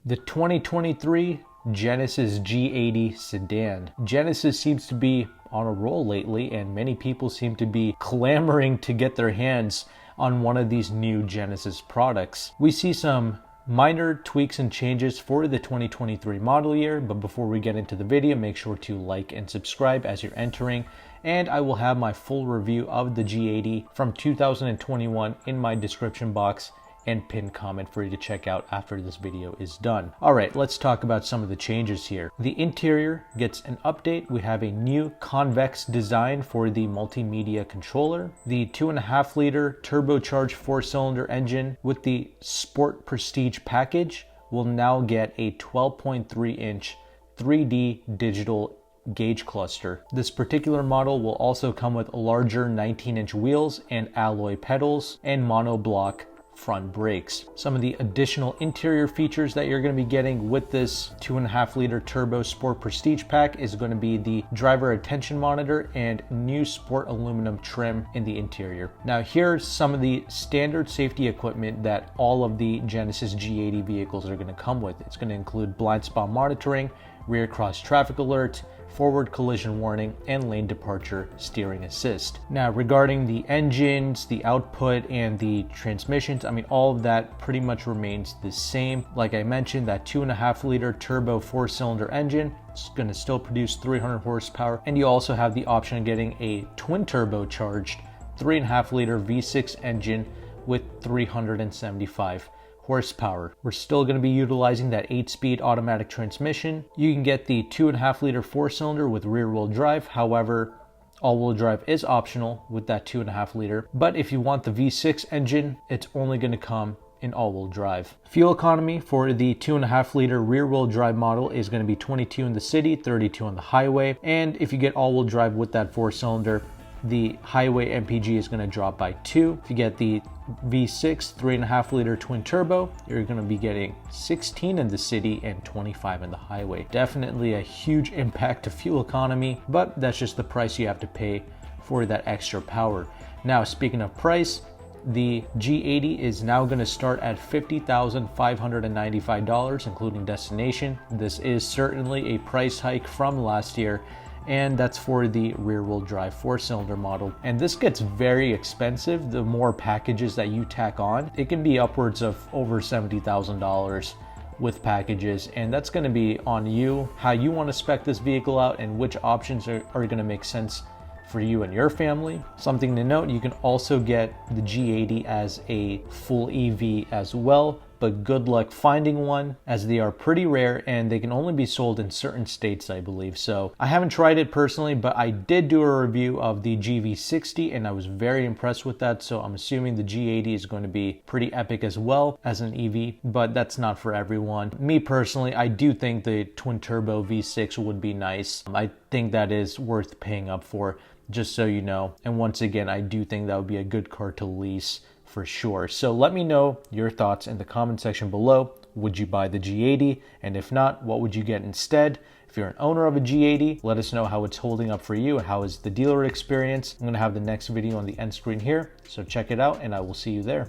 The 2023 Genesis G80 sedan. Genesis seems to be on a roll lately, and many people seem to be clamoring to get their hands on one of these new Genesis products. We see some minor tweaks and changes for the 2023 model year, but before we get into the video, make sure to like and subscribe as you're entering, and I will have my full review of the G80 from 2021 in my description box and pinned comment for you to check out after this video is done. All right, let's talk about some of the changes here. The interior gets an update. We have a new convex design for the multimedia controller. The 2.5 liter turbocharged 4-cylinder engine with the Sport Prestige package will now get a 12.3 inch 3D digital gauge cluster. This particular model will also come with larger 19-inch wheels and alloy pedals and monoblock front brakes. Some of the additional interior features that you're going to be getting with this 2.5 liter turbo Sport Prestige pack is going to be the driver attention monitor and new sport aluminum trim in the interior. Now here's some of the standard safety equipment that all of the Genesis G80 vehicles are going to come with. It's going to include blind spot monitoring, rear cross traffic alert, forward collision warning, and lane departure steering assist. Now regarding the engines, the output, and the transmissions, I mean, all of that pretty much remains the same. Like I mentioned, that 2.5 liter turbo 4-cylinder engine is going to still produce 300 horsepower, and you also have the option of getting a twin turbocharged 3.5 liter V6 engine with 375 horsepower. We're still going to be utilizing that 8-speed automatic transmission. You can get the 2.5 liter 4-cylinder with rear-wheel drive. However, all-wheel drive is optional with that 2.5 liter. But if you want the V6 engine, it's only going to come in all-wheel drive. Fuel economy for the 2.5 liter rear-wheel drive model is going to be 22 in the city, 32 on the highway. And if you get all-wheel drive with that 4-cylinder, the highway MPG is going to drop by 2. If you get the V6 3.5 liter twin turbo, you're going to be getting 16 in the city and 25 in the highway. Definitely a huge impact to fuel economy, but that's just the price you have to pay for that extra power. Now, speaking of price, the G80 is now going to start at $50,595, including destination. This is certainly a price hike from last year, and that's for the rear-wheel drive 4-cylinder model. And this gets very expensive the more packages that you tack on. It can be upwards of over $70,000 with packages, and that's going to be on you, how you want to spec this vehicle out and which options are going to make sense for you and your family. Something to note, you can also get the G80 as a full EV as well, but good luck finding one, as they are pretty rare and they can only be sold in certain states, I believe. So I haven't tried it personally, but I did do a review of the GV60 and I was very impressed with that. So I'm assuming the G80 is going to be pretty epic as well as an EV, but that's not for everyone. Me personally, I do think the twin turbo V6 would be nice. I think that is worth paying up for, just so you know. And once again, I do think that would be a good car to lease for sure. So let me know your thoughts in the comment section below. Would you buy the G80? And if not, what would you get instead? If you're an owner of a G80, let us know how it's holding up for you. How is the dealer experience? I'm going to have the next video on the end screen here, so check it out and I will see you there.